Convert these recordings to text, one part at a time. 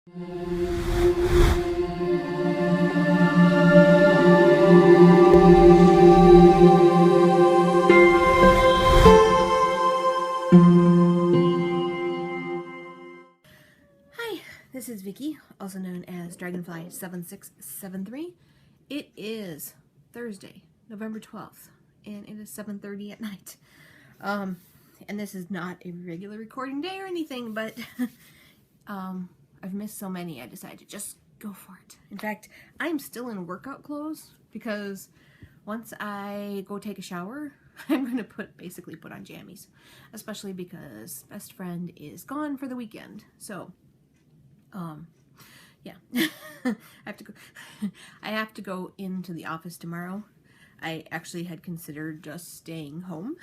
Hi, this is Vicky, also known as Dragonfly7673. It is Thursday, November 12th, and it is 7:30 at night. And this is not a regular recording day or anything, but I've missed so many, I decided to just go for it. In fact, I'm still in workout clothes because once I go take a shower, I'm going to basically put on jammies, especially because best friend is gone for the weekend. So, yeah, I have to go into the office tomorrow. I actually had considered just staying home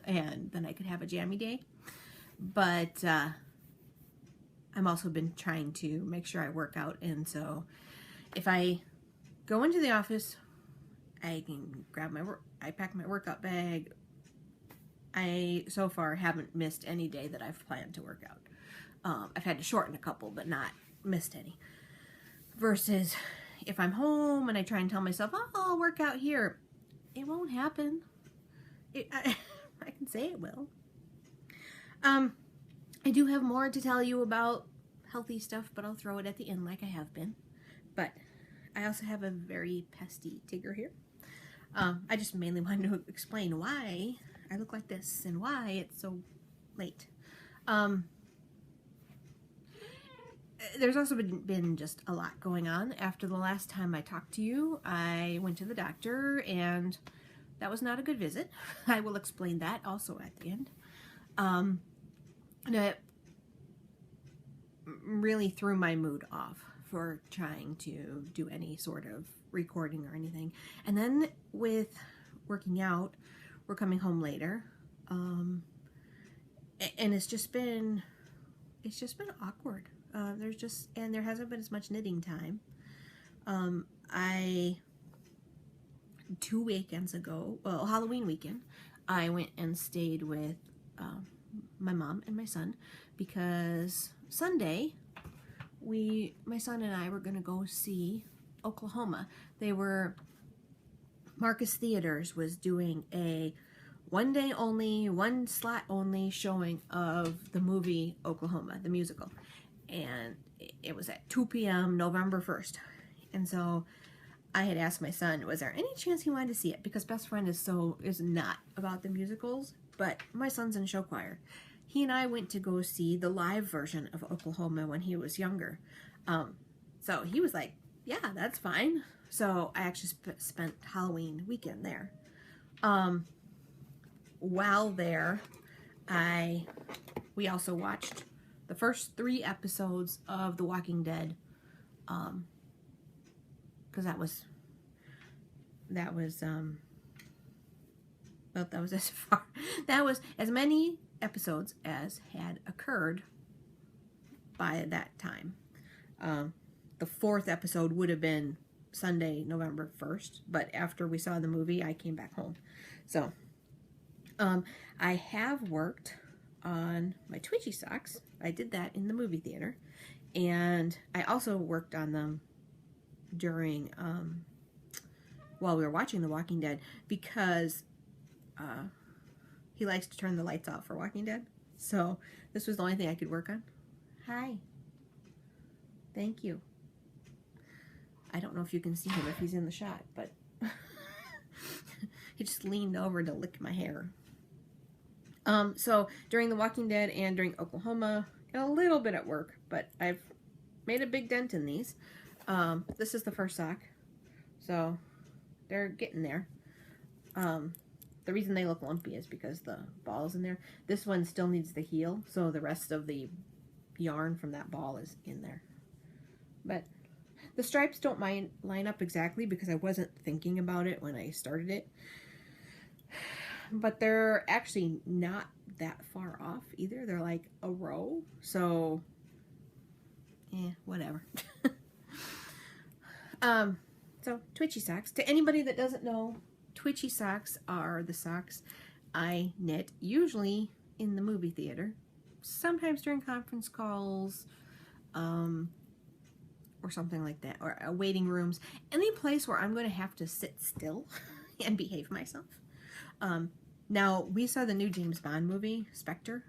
and then I could have a jammy day, but I'm also been trying to make sure I work out, and so if I go into the office, I can grab I pack my workout bag. I so far haven't missed any day that I've planned to work out. I've had to shorten a couple, but not missed any. Versus if I'm home and I try and tell myself, oh, I'll work out here, it won't happen. I can say it will. I do have more to tell you about healthy stuff, but I'll throw it at the end like I have been. But I also have a very pesty Tigger here. I just mainly wanted to explain why I look like this and why it's so late. There's also been just a lot going on. After the last time I talked to you, I went to the doctor, and that was not a good visit. I will explain that also at the end. And it really threw my mood off for trying to do any sort of recording or anything. And then with working out, we're coming home later, and it's just been awkward. There hasn't been as much knitting time. 2 weekends ago, well, Halloween weekend, I went and stayed with my mom and my son because Sunday my son and I were going to go see Oklahoma. Marcus Theaters was doing a one day only, one slot only showing of the movie Oklahoma, the musical. And it was at 2 p.m. November 1st. And so I had asked my son, was there any chance he wanted to see it? Because best friend is not about the musicals, but my son's in show choir. He and I went to go see the live version of Oklahoma when he was younger. So he was like, yeah, that's fine. So I actually spent Halloween weekend there. While there, we also watched the first 3 episodes of The Walking Dead, because that was as many episodes as had occurred by that time. The 4th episode would have been Sunday, November 1st, but after we saw the movie, I came back home. So, I have worked on my Twitchy Socks. I did that in the movie theater, and I also worked on them during while we were watching The Walking Dead, because he likes to turn the lights off for Walking Dead, so this was the only thing I could work on. Hi. Thank you. I don't know if you can see him if he's in the shot, but he just leaned over to lick my hair. So during The Walking Dead and during Oklahoma, and a little bit at work, but I've made a big dent in these. This is the first sock, so they're getting there. The reason they look lumpy is because the ball's in there. This one still needs the heel, so the rest of the yarn from that ball is in there. But the stripes don't line up exactly because I wasn't thinking about it when I started it. But they're actually not that far off either. They're like a row, so whatever. So Twitchy Socks. To anybody that doesn't know, Twitchy Socks are the socks I knit, usually in the movie theater, sometimes during conference calls, or something like that, or waiting rooms, any place where I'm going to have to sit still and behave myself. Now, we saw the new James Bond movie, Spectre,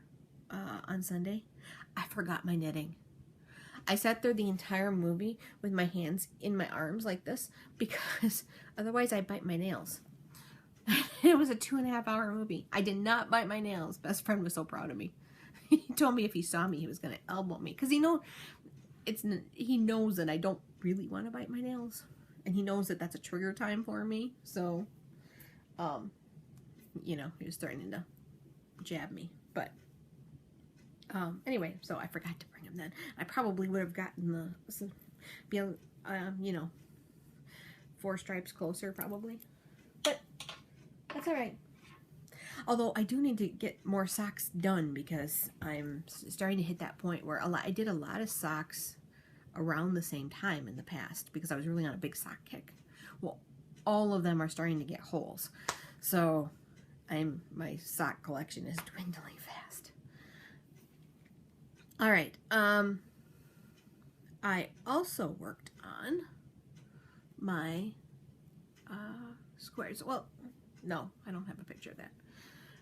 on Sunday. I forgot my knitting. I sat there the entire movie with my hands in my arms like this because otherwise I bite my nails. It was a 2.5-hour movie. I did not bite my nails. Best friend was so proud of me. He told me if he saw me, he was going to elbow me. Because he knows that I don't really want to bite my nails. And he knows that that's a trigger time for me. So, you know, he was threatening to jab me. But, anyway, so I forgot to bring him then. I probably would have gotten you know, 4 stripes closer probably. But that's all right. Although I do need to get more socks done because I'm starting to hit that point where I did a lot of socks around the same time in the past because I was really on a big sock kick. Well, all of them are starting to get holes. So my sock collection is dwindling fast. All right. I also worked on my squares. Well, no, I don't have a picture of that.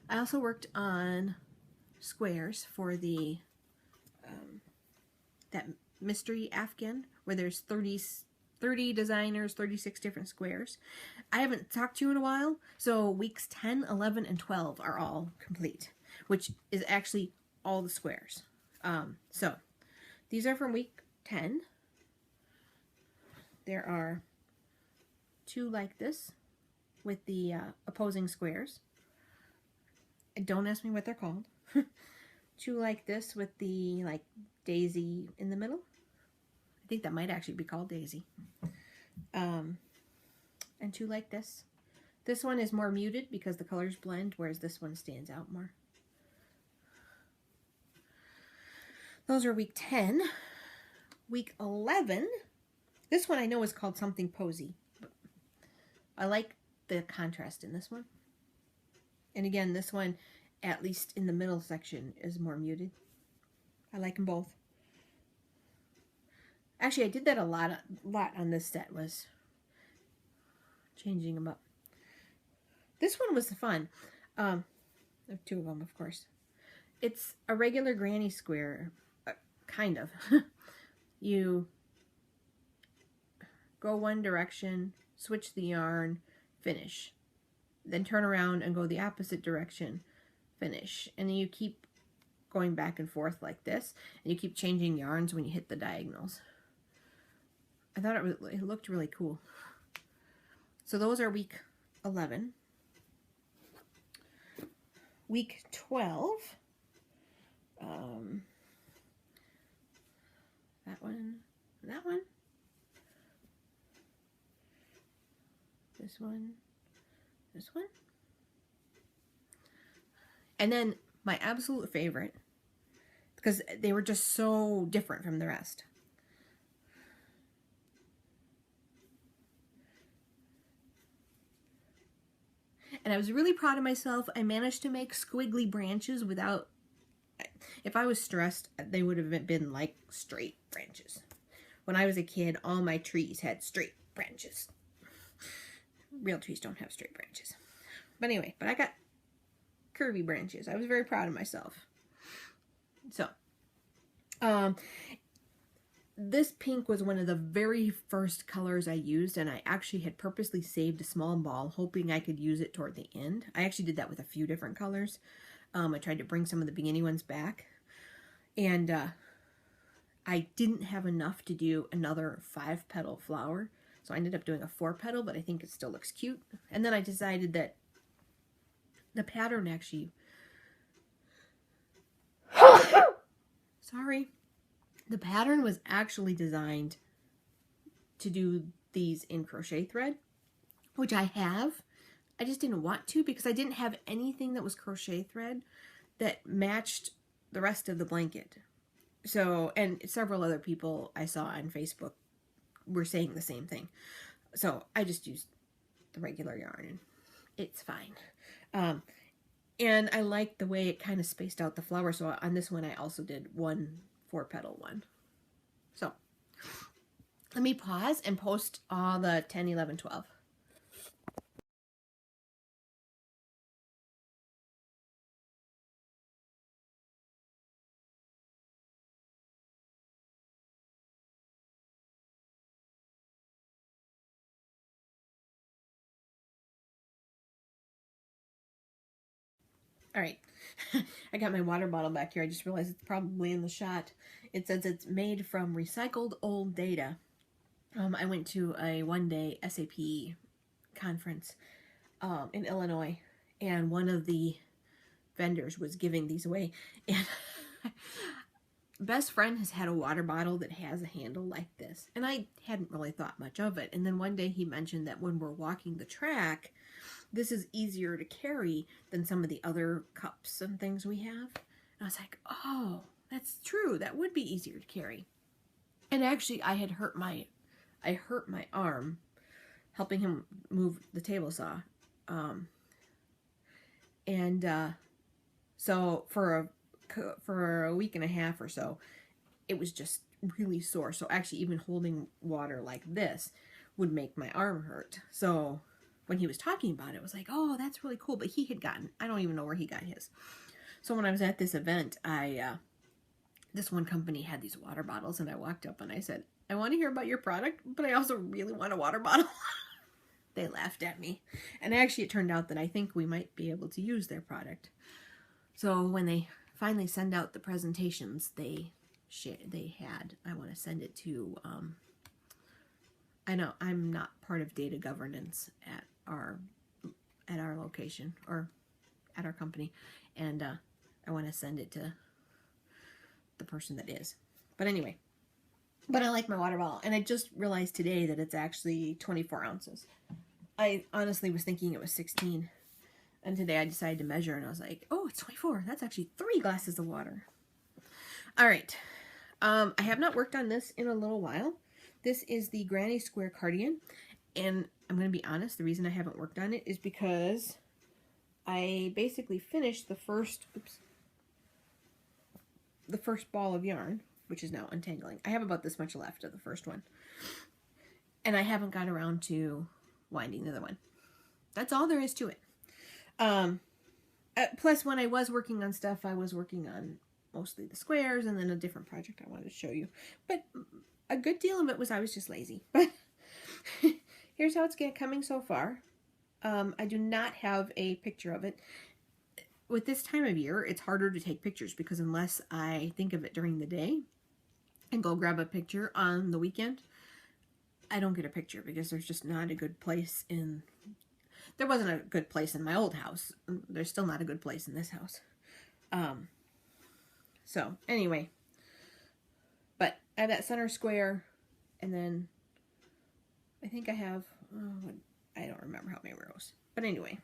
I also worked on squares for the that mystery Afghan where there's 30 designers, 36 different squares. I haven't talked to you in a while, so weeks 10, 11, and 12 are all complete, which is actually all the squares. So these are from week 10. There are 2 like this with the opposing squares. Don't ask me what they're called. 2 like this with the like daisy in the middle. I think that might actually be called daisy. And 2 like this. This one is more muted because the colors blend, whereas this one stands out more. Those are week 10. Week 11. This one I know is called something posy. But I like the contrast in this one. And again, this one, at least in the middle section, is more muted. I like them both. Actually, I did that a lot on this set, was changing them up. This one was fun. I have 2 of them, of course. It's a regular granny square, kind of. You go one direction, switch the yarn, finish. Then turn around and go the opposite direction, finish. And then you keep going back and forth like this, and you keep changing yarns when you hit the diagonals. I thought it looked really cool. So those are week 11. Week 12, that one, this one, this one. And then my absolute favorite, because they were just so different from the rest. And I was really proud of myself. I managed to make squiggly branches without, if I was stressed, they would have been like straight branches. When I was a kid, all my trees had straight branches. Real trees don't have straight branches. But anyway, but I got curvy branches. I was very proud of myself. So, this pink was one of the very first colors I used, and I actually had purposely saved a small ball, hoping I could use it toward the end. I actually did that with a few different colors. I tried to bring some of the beginning ones back, and I didn't have enough to do another 5-petal flower, so I ended up doing a 4-petal, but I think it still looks cute. And then I decided that the pattern actually... Sorry. The pattern was actually designed to do these in crochet thread, which I have. I just didn't want to because I didn't have anything that was crochet thread that matched the rest of the blanket. So, and several other people I saw on Facebook were saying the same thing. So I just used the regular yarn and it's fine. And I like the way it kind of spaced out the flower. So on this one, I also did one 4-petal one. So Let me pause and post all the 10, 11, 12. All right, I got my water bottle back here. I just realized it's probably in the shot. It says it's made from recycled old data. I went to a one-day SAP conference in Illinois, and one of the vendors was giving these away. And best friend has had a water bottle that has a handle like this, and I hadn't really thought much of it. And then one day he mentioned that when we're walking the track, this is easier to carry than some of the other cups and things we have. And I was like, oh, that's true. That would be easier to carry. And actually, I hurt my arm helping him move the table saw. So for a week and a half or so, it was just really sore. So actually, even holding water like this would make my arm hurt. So when he was talking about it, I was like, oh, that's really cool. But he had gotten, I don't even know where he got his. So when I was at this event, this one company had these water bottles, and I walked up and I said, I want to hear about your product, but I also really want a water bottle. They laughed at me. And actually, it turned out that I think we might be able to use their product. So when they finally send out the presentations they had, I want to send it to, I know I'm not part of data governance at our location or at our company, and I want to send it to the person that is. But anyway, but I like my water bottle, and I just realized today that it's actually 24 ounces. I honestly was thinking it was 16, and today I decided to measure, and I was like, oh, it's 24. That's actually 3 glasses of water. All right. I have not worked on this in a little while. This is the Granny Square cardigan, and I'm going to be honest, the reason I haven't worked on it is because I basically finished the first ball of yarn, which is now untangling. I have about this much left of the first one, and I haven't got around to winding the other one. That's all there is to it. Plus, when I was working on stuff, I was working on mostly the squares and then a different project I wanted to show you. But a good deal of it was I was just lazy. But here's how it's coming so far. I do not have a picture of it. With this time of year, it's harder to take pictures because unless I think of it during the day and go grab a picture on the weekend, I don't get a picture because there's just not a good place in... There wasn't a good place in my old house. There's still not a good place in this house. So, anyway. But I have that center square, and then I think I have... I don't remember how many rows. But anyway,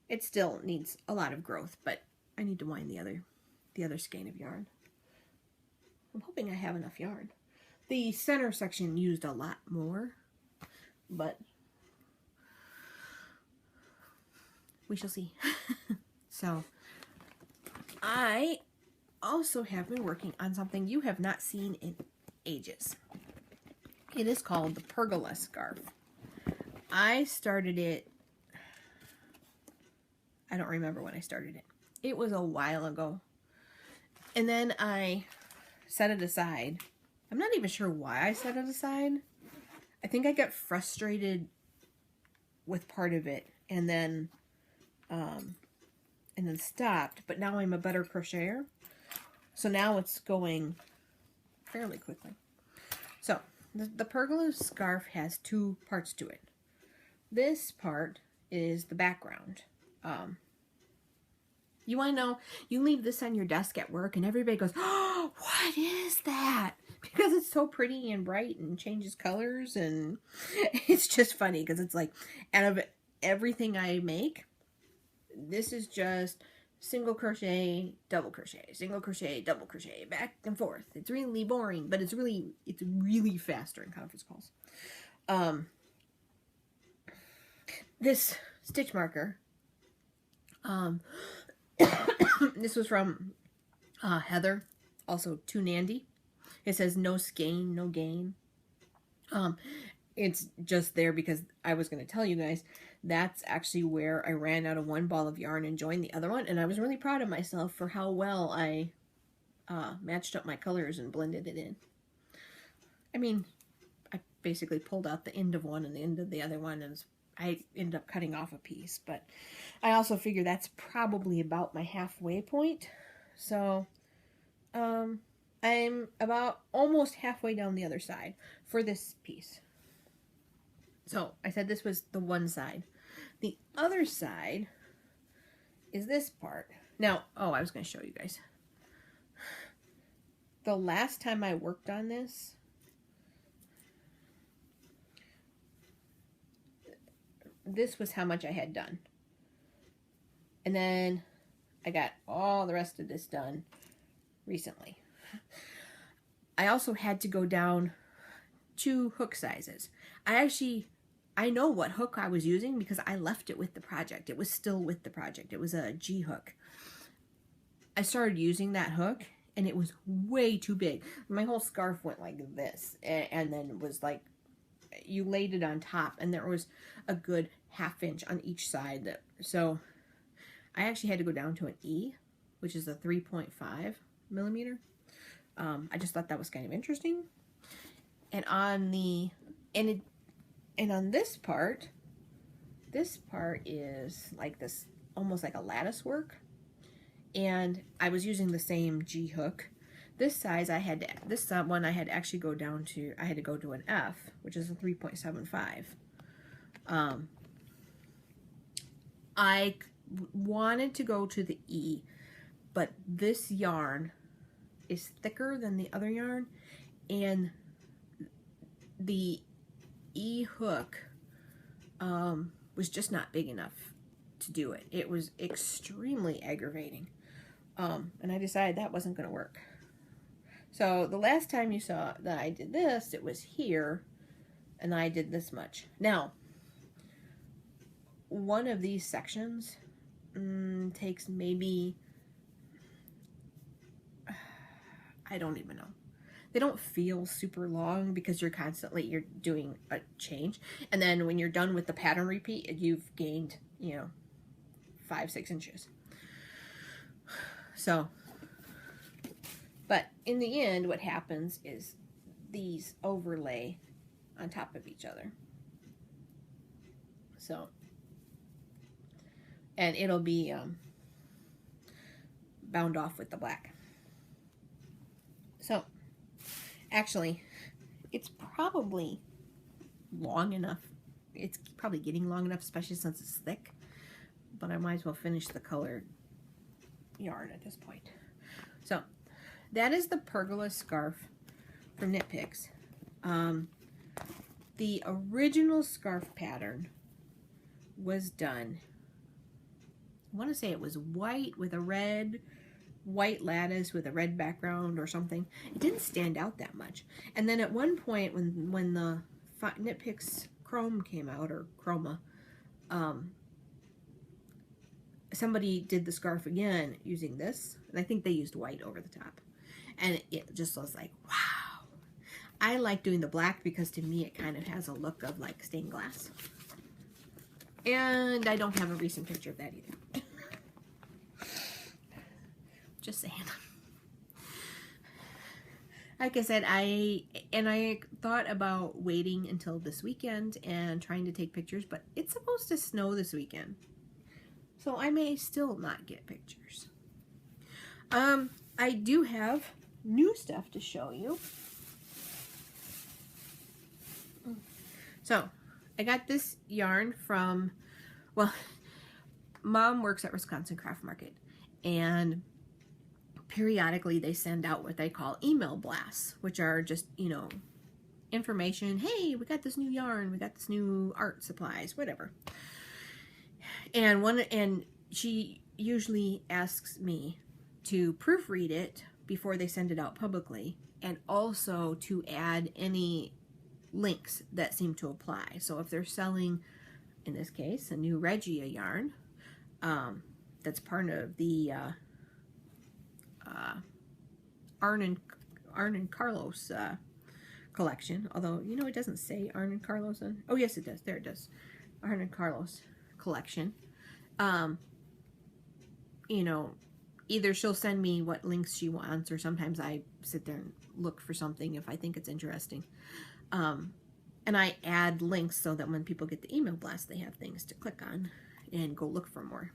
it still needs a lot of growth, but I need to wind the other skein of yarn. I'm hoping I have enough yarn. The center section used a lot more, but we shall see. So, I also have been working on something you have not seen in ages. It is called the Pergola Scarf. I started it, I don't remember when I started it. It was a while ago. And then I set it aside. I'm not even sure why I set it aside. I think I got frustrated with part of it and then stopped, but now I'm a better crocheter. So now it's going fairly quickly. So the Pergola Scarf has 2 parts to it. This part is the background. You want to know, you leave this on your desk at work and everybody goes, oh, what is that? Because it's so pretty and bright and changes colors, and it's just funny because it's like, out of everything I make, this is just single crochet, double crochet, single crochet, double crochet, back and forth. It's really boring, but it's really fast during conference calls. This stitch marker, this was from Heather, also to Nandy. It says no skein, no gain. It's just there because I was going to tell you guys that's actually where I ran out of one ball of yarn and joined the other one, and I was really proud of myself for how well I matched up my colors and blended it in. I mean, I basically pulled out the end of one and the end of the other one, and I ended up cutting off a piece, but I also figure that's probably about my halfway point. So I'm about almost halfway down the other side for this piece. So I said this was the one side. The other side is this part. Now, oh, I was going to show you guys. The last time I worked on this, this was how much I had done. And then I got all the rest of this done recently. I also had to go down 2 hook sizes. I know what hook I was using because I left it with the project. It was still with the project. It was a G hook. I started using that hook and it was way too big. My whole scarf went like this, and then it was like you laid it on top and there was a good 1/2 inch on each side. So I actually had to go down to an E, which is a 3.5 millimeter. I just thought that was kind of interesting. And on the and on this part is like this, almost like a lattice work. And I was using the same G hook. This size I had to, this one I had to actually go down to, I had to go to an F, which is a 3.75. I wanted to go to the E, but this yarn is thicker than the other yarn, and the E hook was just not big enough to do it. It was extremely aggravating. And I decided that wasn't going to work. So the last time you saw that I did this, it was here, and I did this much. Now, one of these sections takes maybe, I don't even know. They don't feel super long because you're doing a change. And then when you're done with the pattern repeat, you've gained, 5-6 inches. So, but in the end, what happens is these overlay on top of each other. So, and it'll be bound off with the black. So, actually, it's probably long enough. It's probably getting long enough, especially since it's thick. But I might as well finish the colored yarn at this point. So, that is the Pergola Scarf from Knit Picks. The original scarf pattern was done, I want to say it was white with a white lattice with a red background or something. It didn't stand out that much. And then at one point when the Knit Picks Chrome came out, or Chroma, somebody did the scarf again using this, and I think they used white over the top. And it just was like, wow. I like doing the black because to me it kind of has a look of like stained glass. And I don't have a recent picture of that either. Just saying. Like I said, I thought about waiting until this weekend and trying to take pictures, but it's supposed to snow this weekend. So I may still not get pictures. I do have new stuff to show you. So, I got this yarn from, well, Mom works at Wisconsin Craft Market, and periodically they send out what they call email blasts, which are just, information. Hey, we got this new yarn, we got this new art supplies, whatever. And she usually asks me to proofread it before they send it out publicly, and also to add any links that seem to apply. So if they're selling, in this case, a new Regia yarn, that's part of the Arn and Carlos collection. Although, you know, it doesn't say Arne and Carlos on. Oh, yes, it does. There it does. Arne and Carlos collection. You know, either she'll send me what links she wants, or sometimes I sit there and look for something if I think it's interesting. And I add links so that when people get the email blast, they have things to click on and go look for more.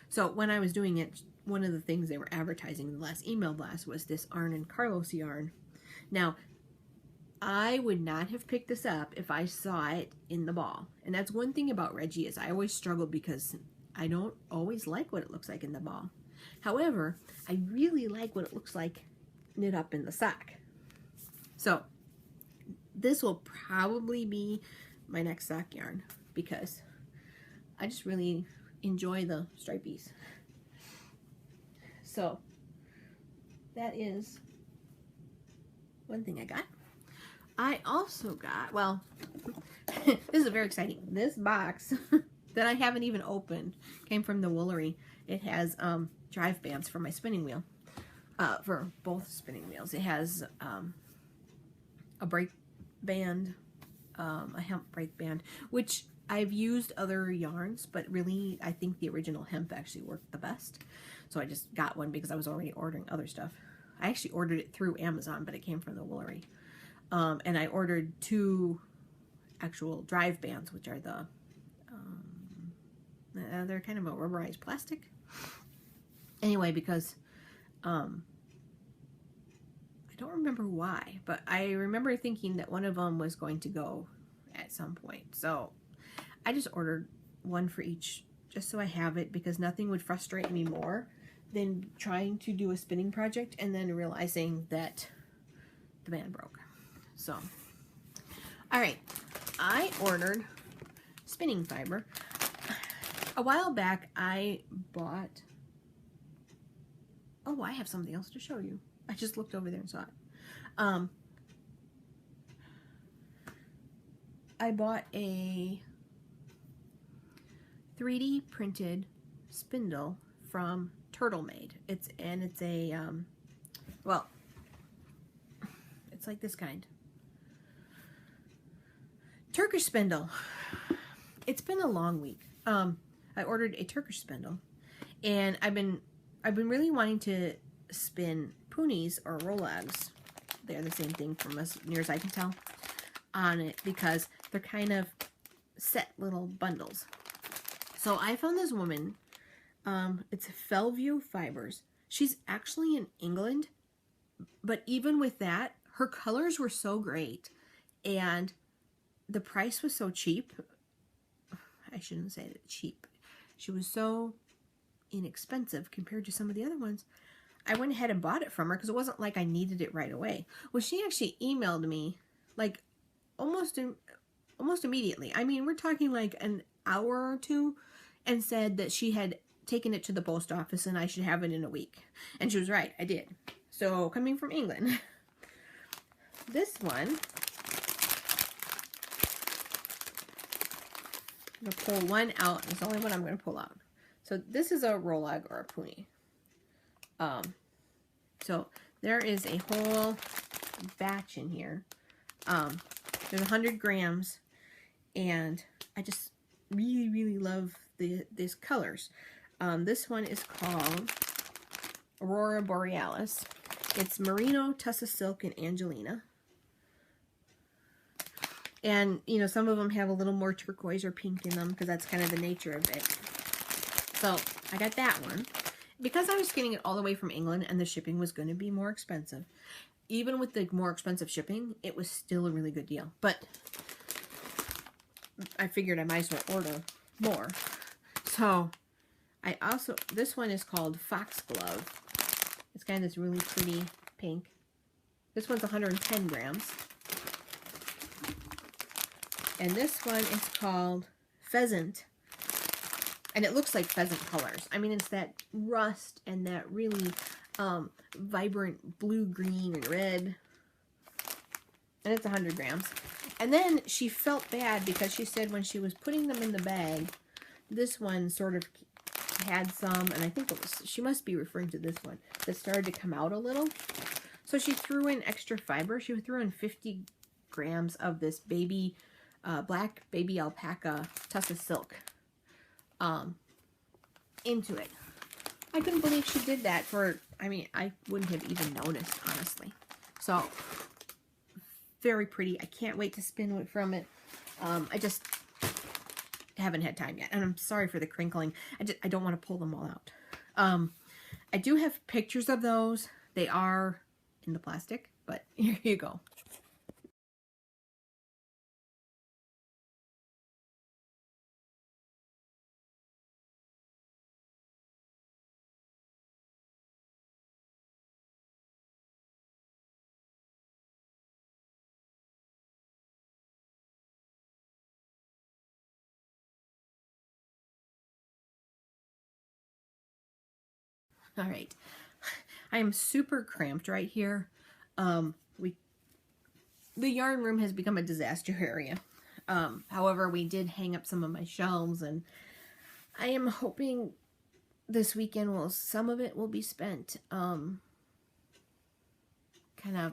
So when I was doing it, one of the things they were advertising in the last email blast was this Arne and Carlos yarn. Now, I would not have picked this up if I saw it in the ball. And that's one thing about Reggie, is I always struggle because I don't always like what it looks like in the ball. However, I really like what it looks like knit up in the sock. So this will probably be my next sock yarn because I just really enjoy the stripies. So that is one thing I got. I also got, well, this is very exciting. This box that I haven't even opened came from the Woolery. It has drive bands for my spinning wheel, for both spinning wheels. It has a brake band, a hemp brake band, which I've used other yarns, but really I think the original hemp actually worked the best. So I just got one because I was already ordering other stuff. I actually ordered it through Amazon, but it came from the Woolery. And I ordered 2 actual drive bands, which are the, they're kind of a rubberized plastic. Anyway, because I don't remember why, but I remember thinking that one of them was going to go at some point. So I just ordered one for each, just so I have it, because nothing would frustrate me more than trying to do a spinning project and then realizing that the band broke. So, all right, I ordered spinning fiber. A while back, I bought, oh, I have something else to show you. I just looked over there and saw it. I bought a 3D printed spindle from Turtle Made. It's a, well, it's like this kind. Turkish spindle. It's been a long week. I ordered a Turkish spindle, and I've been really wanting to spin ponies or rolags. They're the same thing from as near as I can tell on it, because they're kind of set little bundles. So I found this woman. It's Fellview Fibers. She's actually in England, but even with that, her colors were so great, and the price was so cheap. I shouldn't say that cheap. She was so inexpensive compared to some of the other ones. I went ahead and bought it from her because it wasn't like I needed it right away. Well, she actually emailed me like almost immediately. I mean, we're talking like an hour or two, and said that she had taken it to the post office and I should have it in a week. And she was right, I did. So, coming from England, this one, I'm going to pull one out. It's the only one I'm going to pull out. So this is a rolag or a pony. So there is a whole batch in here. There's 100 grams, and I just really, really love these colors. This one is called Aurora Borealis. It's Merino, Tussa Silk, and Angelina. And, you know, some of them have a little more turquoise or pink in them because that's kind of the nature of it. So, I got that one. Because I was getting it all the way from England and the shipping was going to be more expensive, even with the more expensive shipping, it was still a really good deal. But I figured I might as well order more. So, I also, this one is called Foxglove. It's kind of this really pretty pink. This one's 110 grams. And this one is called Pheasant. And it looks like pheasant colors. I mean, it's that rust and that really vibrant blue, green, and red. And it's 100 grams. And then she felt bad because she said when she was putting them in the bag, this one sort of had some, and I think it was, she must be referring to this one, that started to come out a little. So she threw in extra fiber. She threw in 50 grams. And I think it was 50 grams. grams of this baby, black baby alpaca tussa silk into it. I couldn't believe she did that for, I mean, I wouldn't have even noticed, honestly. So, very pretty. I can't wait to spin from it. I just haven't had time yet. And I'm sorry for the crinkling. I don't want to pull them all out. I do have pictures of those. They are in the plastic, but here you go. All right. I am super cramped right here. The yarn room has become a disaster area. However, we did hang up some of my shelves, and I am hoping this weekend some of it will be spent kind of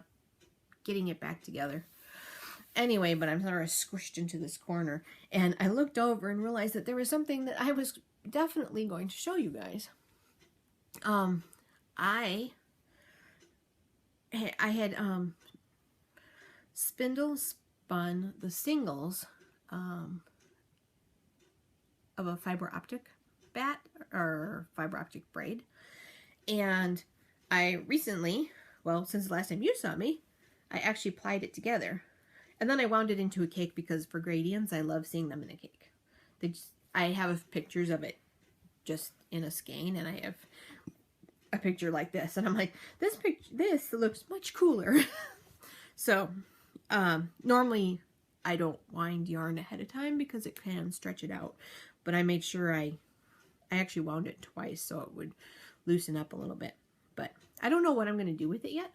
getting it back together. Anyway, but I'm sort of squished into this corner, and I looked over and realized that there was something that I was definitely going to show you guys. I had spindle spun the singles of a fiber optic bat or fiber optic braid, and I recently, well, since the last time you saw me, I actually plied it together, and then I wound it into a cake because for gradients I love seeing them in a cake. I have pictures of it just in a skein, and I have a picture like this, and I'm like, this looks much cooler. So normally I don't wind yarn ahead of time because it can stretch it out, but I made sure I actually wound it twice so it would loosen up a little bit. But I don't know what I'm going to do with it yet,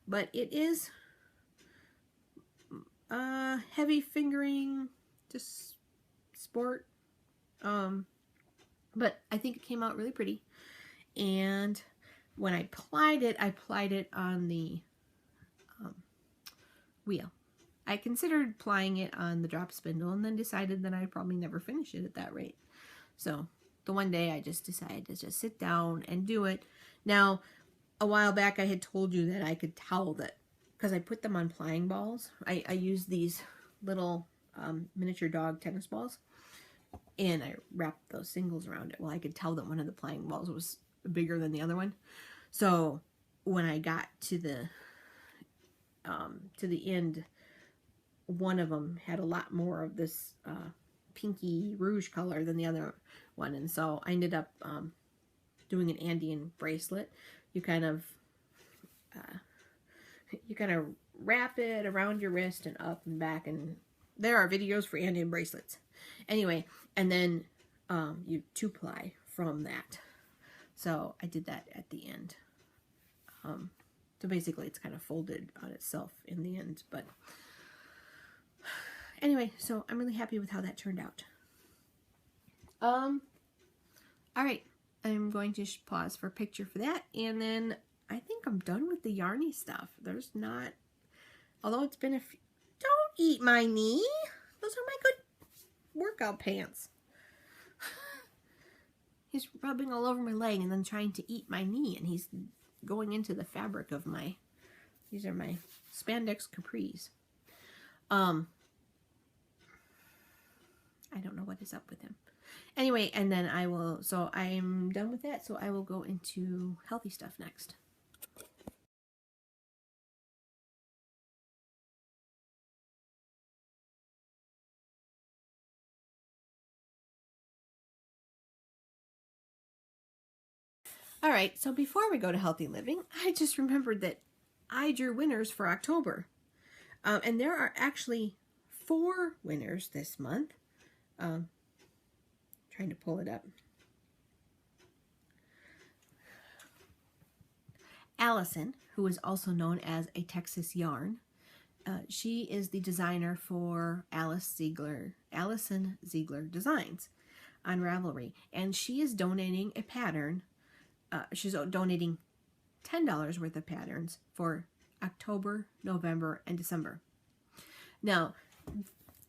but it is heavy fingering, just sport, but I think it came out really pretty. And when I plied it on the wheel. I considered plying it on the drop spindle and then decided that I'd probably never finish it at that rate. So the one day I just decided to just sit down and do it. Now, a while back I had told you that I could towel that because I put them on plying balls. I use these little miniature dog tennis balls, and I wrapped those singles around it. Well, I could tell that one of the plying balls was bigger than the other one. So when I got to the end, one of them had a lot more of this pinky rouge color than the other one, and so I ended up doing an Andean bracelet. You kind of wrap it around your wrist and up and back, and there are videos for Andean bracelets. Anyway, and then you two-ply from that. So I did that at the end. So basically it's kind of folded on itself in the end, but anyway, so I'm really happy with how that turned out. All right, I'm going to pause for a picture for that, and then I think I'm done with the yarny stuff. There's not, although it's been a few, don't eat my knee. Those are my good workout pants. He's rubbing all over my leg and then trying to eat my knee, and he's going into the fabric of these are my spandex capris. I don't know what is up with him. Anyway, and then so I'm done with that, so I will go into healthy stuff next. All right, so before we go to healthy living, I just remembered that I drew winners for October. And there are actually 4 winners this month. Trying to pull it up. Allison, who is also known as a Texas Yarn, she is the designer for Allison Ziegler Designs on Ravelry, and she is donating a pattern. She's donating $10 worth of patterns for October, November, and December. Now,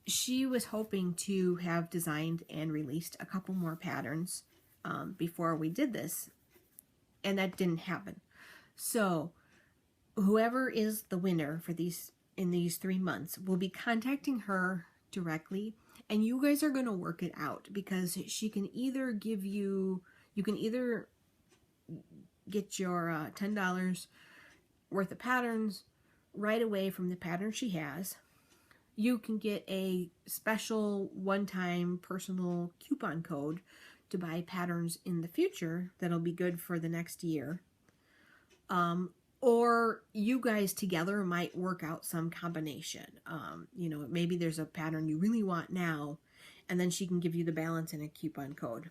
she was hoping to have designed and released a couple more patterns before we did this, and that didn't happen. So whoever is the winner for these in these 3 months will be contacting her directly, and you guys are going to work it out, because she can either give you can either get your $10 worth of patterns right away from the pattern she has. You can get a special one-time personal coupon code to buy patterns in the future that'll be good for the next year. Or you guys together might work out some combination. You know, maybe there's a pattern you really want now, and then she can give you the balance in a coupon code.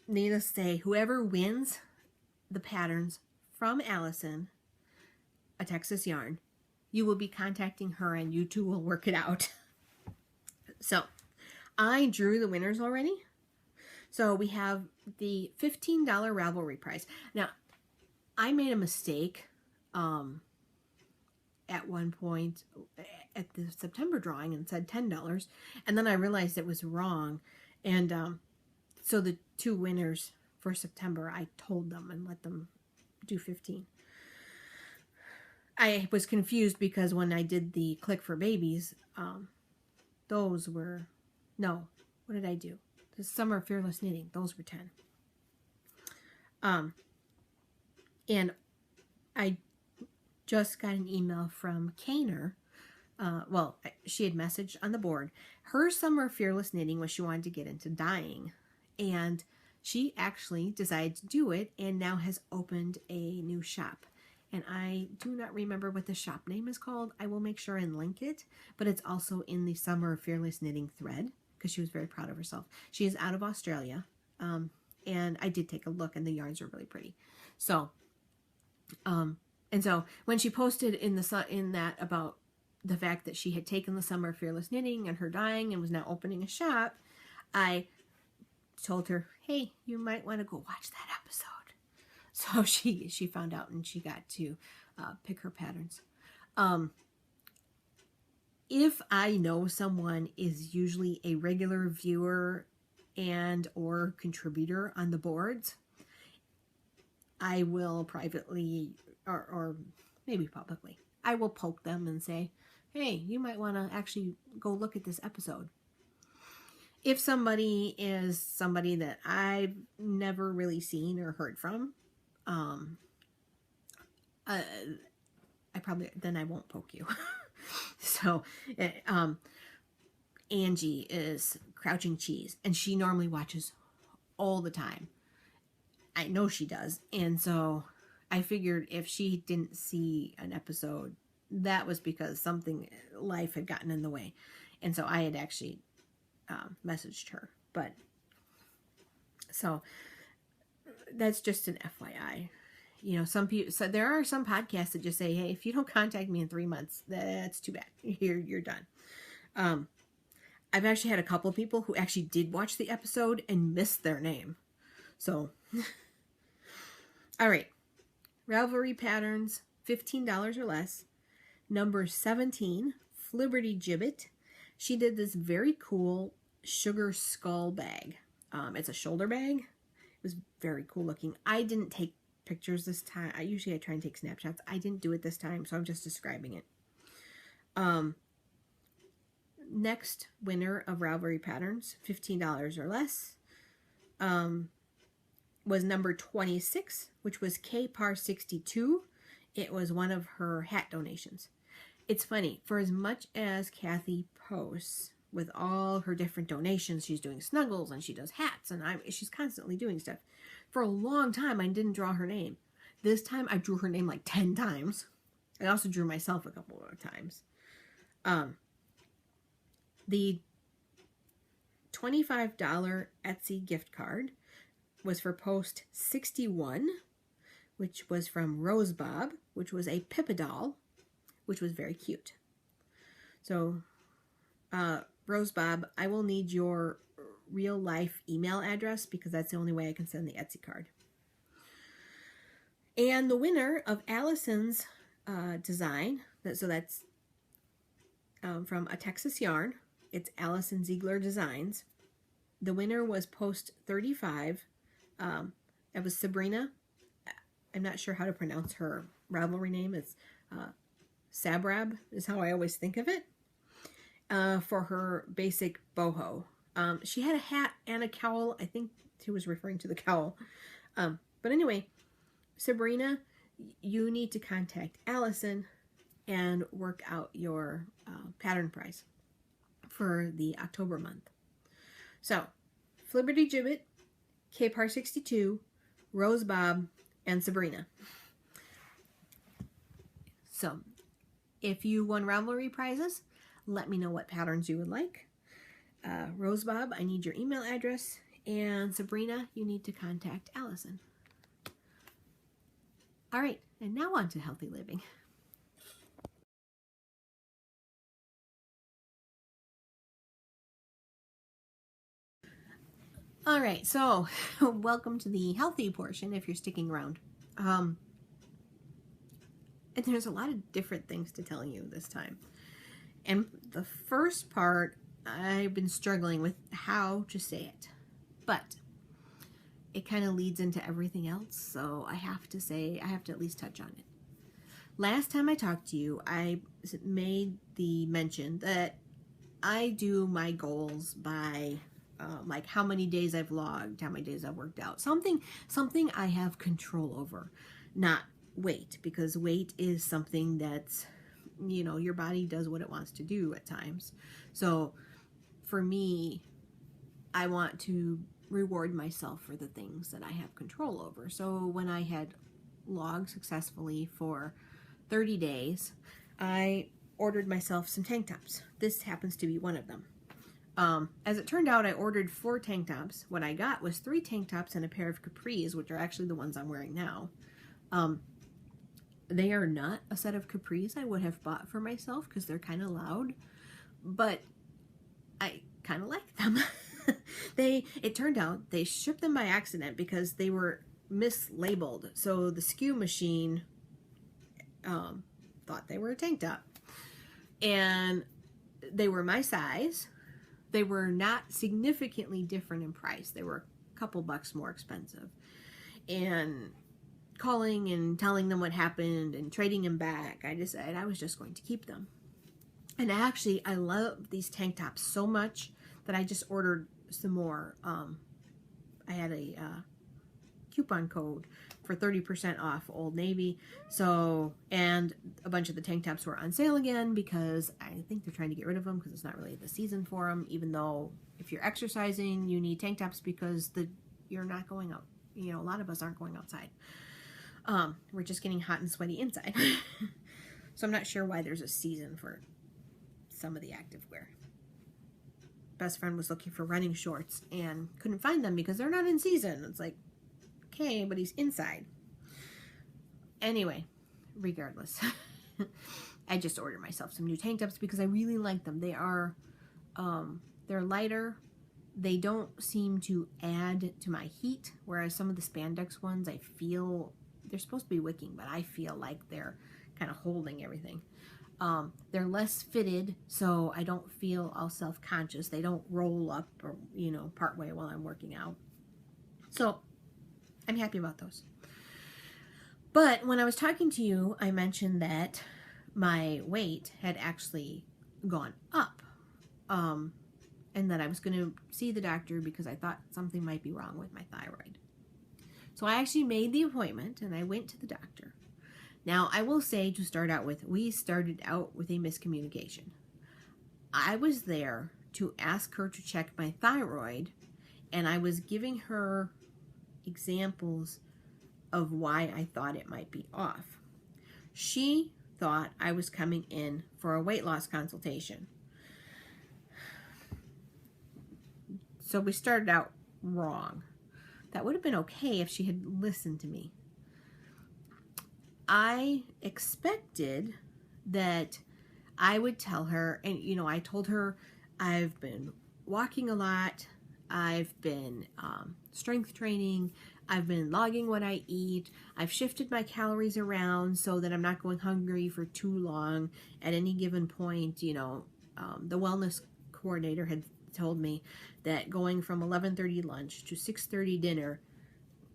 Needless to say, whoever wins the patterns from Allison, a Texas Yarn, you will be contacting her, and you two will work it out. So, I drew the winners already. So we have the $15 Ravelry prize. Now, I made a mistake at one point at the September drawing and said $10, and then I realized it was wrong, and so the two winners for September, I told them and let them do 15. I was confused because when I did the Click for Babies, those were, no, what did I do? The Summer Fearless Knitting, those were 10. And I just got an email from Kaner. Well, she had messaged on the board. Her Summer Fearless Knitting was she wanted to get into dyeing. And she actually decided to do it and now has opened a new shop. And I do not remember what the shop name is called. I will make sure and link it. But it's also in the Summer Fearless Knitting thread, because she was very proud of herself. She is out of Australia. And I did take a look, and the yarns are really pretty. So, and so when she posted in that about the fact that she had taken the Summer Fearless Knitting and her dyeing and was now opening a shop, I told her, hey, you might want to go watch that episode. So she found out, and she got to pick her patterns. If I know someone is usually a regular viewer and or contributor on the boards, I will privately or maybe publicly, I will poke them and say, hey, you might want to actually go look at this episode. If somebody is somebody that I've never really seen or heard from, I won't poke you. So, Angie is Crouching Cheese, and she normally watches all the time. I know she does, and so I figured if she didn't see an episode, that was because life had gotten in the way, and so I had actually messaged her. But so that's just an FYI. You know, some people. So there are some podcasts that just say, "Hey, if you don't contact me in 3 months, that's too bad. You're done." I've actually had a couple of people who actually did watch the episode and missed their name. So, all right, Ravelry patterns, $15 or less. Number 17, Flibberty Gibbet. She did this very cool sugar skull bag. It's a shoulder bag. It was very cool looking. I didn't take pictures this time. I try and take snapshots. I didn't do it this time, so I'm just describing it. Next winner of Ravelry patterns, $15 or less, was number 26, which was KPAR62. It was one of her hat donations. It's funny, for as much as Kathy posts with all her different donations, she's doing snuggles and she does hats, and she's constantly doing stuff. For a long time, I didn't draw her name. This time, I drew her name like 10 times. I also drew myself a couple of times. The $25 Etsy gift card was for post 61, which was from Rose Bob, which was a Pippa doll, which was very cute. So, Rose Bob, I will need your real life email address because that's the only way I can send the Etsy card. And the winner of Allison's design, so that's from A Texas Yarn. It's Allison Ziegler Designs. The winner was post 35. It was Sabrina. I'm not sure how to pronounce her Ravelry name. It's Sabrab is how I always think of it. For her basic boho. She had a hat and a cowl. I think she was referring to the cowl. But anyway, Sabrina, you need to contact Allison and work out your pattern price for the October month. So, Flibberty Gibbet, Capar 62, Rose Bob, and Sabrina. So, if you won Ravelry prizes, let me know what patterns you would like. Rose Bob, I need your email address. And Sabrina, you need to contact Allison. All right, and now on to healthy living. All right, so welcome to the healthy portion if you're sticking around. And there's a lot of different things to tell you this time. And the first part, I've been struggling with how to say it. But it kind of leads into everything else, so I have to at least touch on it. Last time I talked to you, I made the mention that I do my goals by like how many days I've logged, how many days I've worked out. Something I have control over, not weight, because weight is something that's, you know, your body does what it wants to do at times. So for me, I want to reward myself for the things that I have control over. So when I had logged successfully for 30 days, I ordered myself some tank tops. This happens to be one of them. As it turned out, I ordered 4 tank tops. What I got was 3 tank tops and a pair of capris, which are actually the ones I'm wearing now. They are not a set of capris I would have bought for myself because they're kind of loud, but I kind of like them. It turned out they shipped them by accident because they were mislabeled. So the SKU machine thought they were a tank top. And they were my size. They were not significantly different in price. They were a couple bucks more expensive. And calling and telling them what happened and trading them back, I decided I was just going to keep them. And actually, I love these tank tops so much that I just ordered some more. I had a coupon code for 30% off Old Navy. So, and a bunch of the tank tops were on sale again because I think they're trying to get rid of them because it's not really the season for them, even though if you're exercising, you need tank tops because you're not going out. You know, a lot of us aren't going outside. We're just getting hot and sweaty inside. So I'm not sure why there's a season for some of the activewear. Best friend was looking for running shorts and couldn't find them because they're not in season. It's like, okay, but he's inside. Anyway, regardless, I just ordered myself some new tank tops because I really like them. They are, they're lighter. They don't seem to add to my heat, whereas some of the spandex ones, I feel they're supposed to be wicking, but I feel like they're kind of holding everything. They're less fitted, so I don't feel all self-conscious. They don't roll up or, you know, part way while I'm working out. So I'm happy about those. But when I was talking to you, I mentioned that my weight had actually gone up. And that I was going to see the doctor because I thought something might be wrong with my thyroid. So I actually made the appointment and I went to the doctor. Now, I will say to start out with, we started out with a miscommunication. I was there to ask her to check my thyroid, and I was giving her examples of why I thought it might be off. She thought I was coming in for a weight loss consultation. So we started out wrong. That would have been okay if she had listened to me. I expected that I would tell her, and you know, I told her I've been walking a lot, I've been strength training, I've been logging what I eat, I've shifted my calories around so that I'm not going hungry for too long. At any given point, you know, the wellness coordinator had told me that going from 11:30 lunch to 6:30 dinner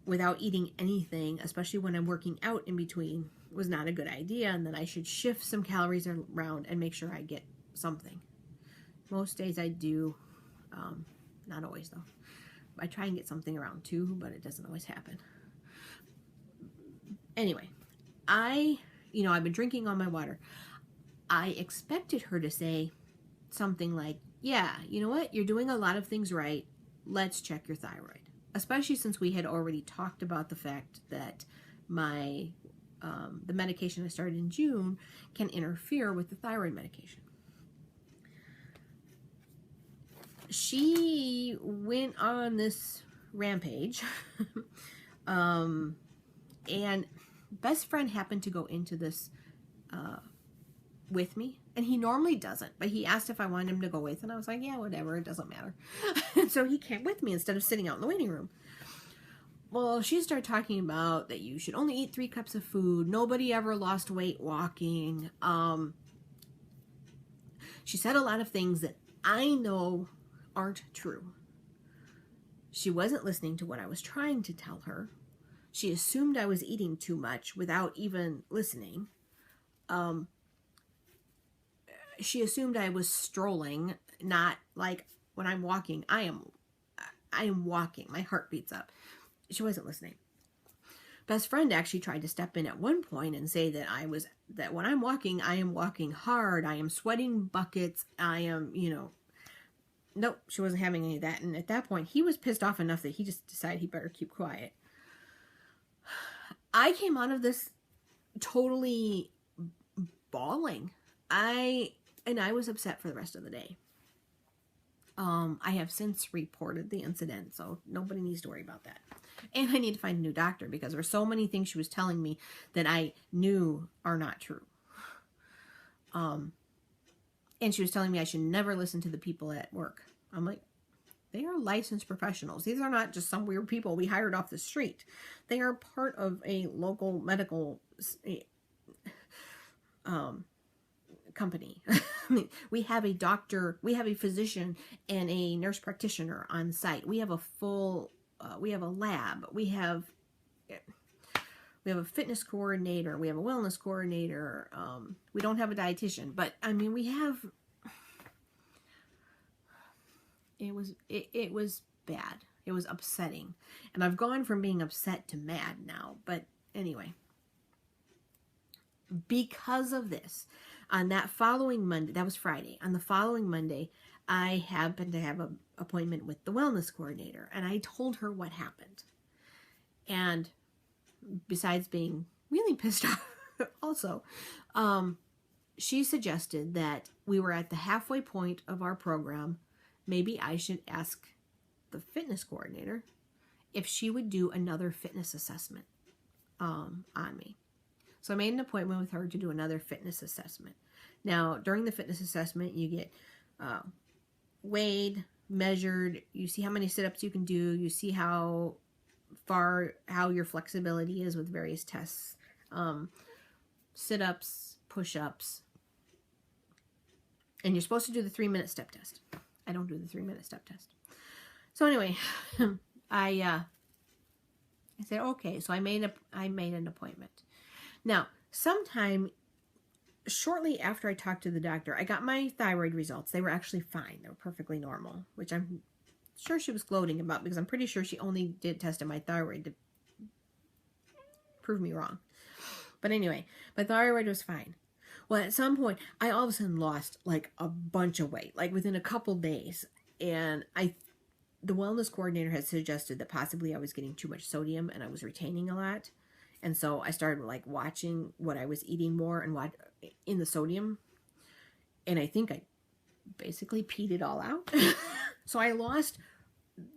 without eating anything, especially when I'm working out in between, was not a good idea, and that I should shift some calories around and make sure I get something. Most days I do, not always though. I try and get something around 2, but it doesn't always happen. Anyway, I've been drinking all my water. I expected her to say something like, yeah, you know what? You're doing a lot of things right. Let's check your thyroid. Especially since we had already talked about the fact that the medication I started in June can interfere with the thyroid medication. She went on this rampage, and best friend happened to go into this with me, and he normally doesn't, but he asked if I wanted him to go with, and I was like, yeah, whatever, it doesn't matter. And so he came with me instead of sitting out in the waiting room. Well, she started talking about that you should only eat 3 cups of food. Nobody ever lost weight walking. She said a lot of things that I know aren't true. She wasn't listening to what I was trying to tell her. She assumed I was eating too much without even listening. She assumed I was strolling, not like when I'm walking. I am walking. My heart beats up. She wasn't listening. Best friend actually tried to step in at one point and say that when I'm walking, I am walking hard. I am sweating buckets. I am, nope, she wasn't having any of that. And at that point, he was pissed off enough that he just decided he better keep quiet. I came out of this totally bawling. I was upset for the rest of the day. I have since reported the incident, so nobody needs to worry about that. And I need to find a new doctor because there were so many things she was telling me that I knew are not true. And she was telling me I should never listen to the people at work. I'm like, they are licensed professionals. These are not just some weird people we hired off the street. They are part of a local medical company. I mean, we have a doctor, we have a physician and a nurse practitioner on site. We have a full, we have a lab. We have a fitness coordinator. We have a wellness coordinator. We don't have a dietitian, but I mean, we have. It was bad. It was upsetting, and I've gone from being upset to mad now. But anyway, because of this, on that following Monday, that was Friday, on the following Monday, I happened to have an appointment with the wellness coordinator, and I told her what happened. And besides being really pissed off also, she suggested that we were at the halfway point of our program. Maybe I should ask the fitness coordinator if she would do another fitness assessment on me. So I made an appointment with her to do another fitness assessment. Now, during the fitness assessment, you get weighed, measured, you see how many sit-ups you can do, you see how your flexibility is with various tests, sit-ups, push-ups, and you're supposed to do the 3-minute step test. I don't do the 3-minute step test. So anyway, I said, okay, so I made an appointment. Now, sometime shortly after I talked to the doctor, I got my thyroid results. They were actually fine. They were perfectly normal, which I'm sure she was gloating about because I'm pretty sure she only did tested my thyroid to prove me wrong. But anyway, my thyroid was fine. Well, at some point, I all of a sudden lost like a bunch of weight, like within a couple days. And the wellness coordinator had suggested that possibly I was getting too much sodium and I was retaining a lot. And so I started like watching what I was eating more and what in the sodium. And I think I basically peed it all out. So I lost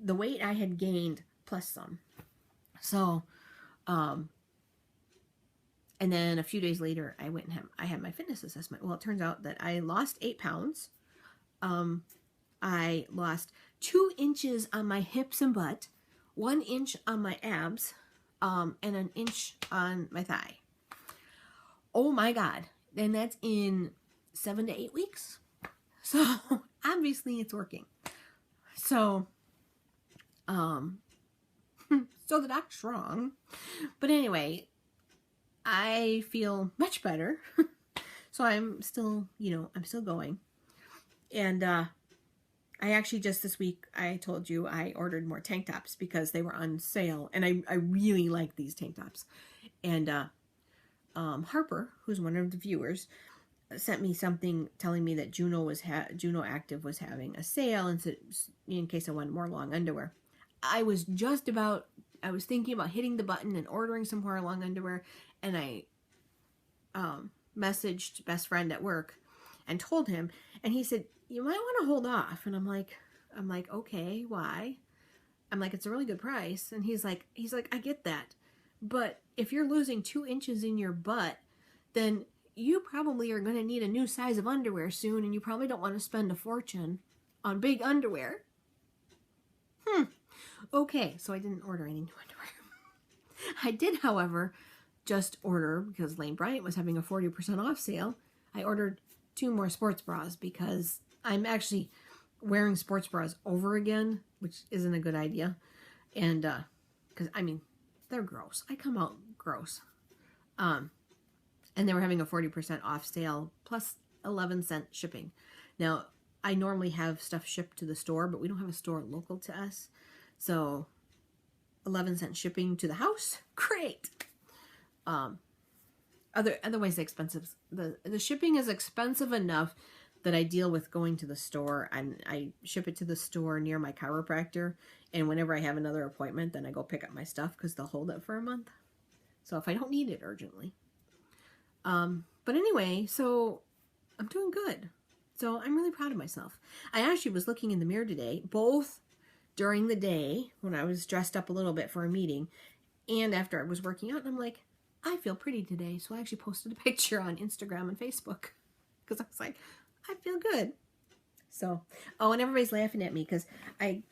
the weight I had gained plus some. So, and then a few days later, I went and I had my fitness assessment. Well, it turns out that I lost 8 pounds. I lost 2 inches on my hips and butt, 1 inch on my abs, and 1 inch on my thigh. Oh my God. And that's in 7 to 8 weeks. So obviously it's working. So, so the doctor's wrong. But anyway, I feel much better. So I'm still, I'm still going. And I actually just this week, I told you I ordered more tank tops because they were on sale. And I really like these tank tops. And Harper, who's one of the viewers, sent me something telling me that Juno Active was having a sale, and so in case I wanted more long underwear. I was thinking about hitting the button and ordering some more long underwear, and I messaged best friend at work and told him, and he said, you might want to hold off. And I'm like, okay, why? I'm like, it's a really good price. And he's like, I get that, but if you're losing 2 inches in your butt, then you probably are going to need a new size of underwear soon, and you probably don't want to spend a fortune on big underwear. Okay, so I didn't order any new underwear. I did, however, just order, because Lane Bryant was having a 40% off sale, I ordered 2 more sports bras, because I'm actually wearing sports bras over again, which isn't a good idea. And, because, I mean, they're gross. I come out gross. And they were having a 40% off sale plus 11-cent shipping. Now, I normally have stuff shipped to the store, but we don't have a store local to us. So 11-cent shipping to the house, great. Otherwise expensive. The shipping is expensive enough that I deal with going to the store, and I ship it to the store near my chiropractor. And whenever I have another appointment, then I go pick up my stuff because they'll hold it for a month. So if I don't need it urgently. But anyway, so I'm doing good. So I'm really proud of myself. I actually was looking in the mirror today, both during the day when I was dressed up a little bit for a meeting and after I was working out, and I'm like, I feel pretty today. So I actually posted a picture on Instagram and Facebook because I was like, I feel good. So, and everybody's laughing at me because I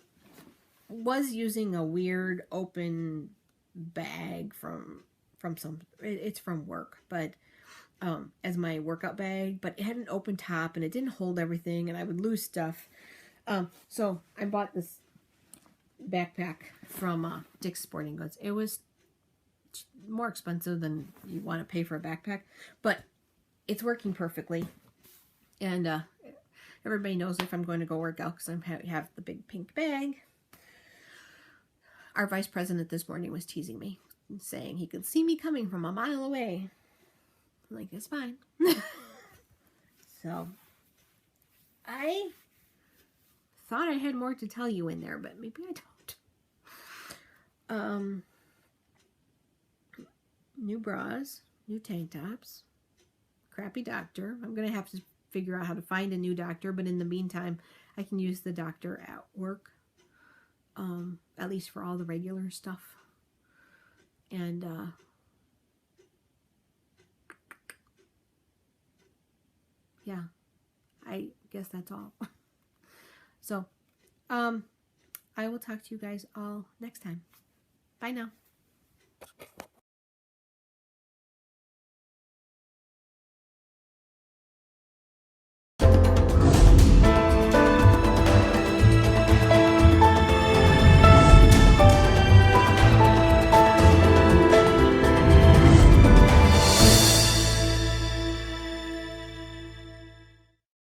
was using a weird open bag from it's from work, but as my workout bag, but it had an open top and it didn't hold everything, and I would lose stuff. So I bought this backpack from Dick's Sporting Goods. It was more expensive than you want to pay for a backpack, but it's working perfectly. And everybody knows if I'm going to go work out because I have the big pink bag. Our vice president this morning was teasing me, saying he could see me coming from a mile away. I'm like, it's fine. So, I thought I had more to tell you in there, but maybe I don't. New bras, new tank tops, crappy doctor. I'm going to have to figure out how to find a new doctor, but in the meantime, I can use the doctor at work, at least for all the regular stuff. And, yeah, I guess that's all. So, I will talk to you guys all next time. Bye now.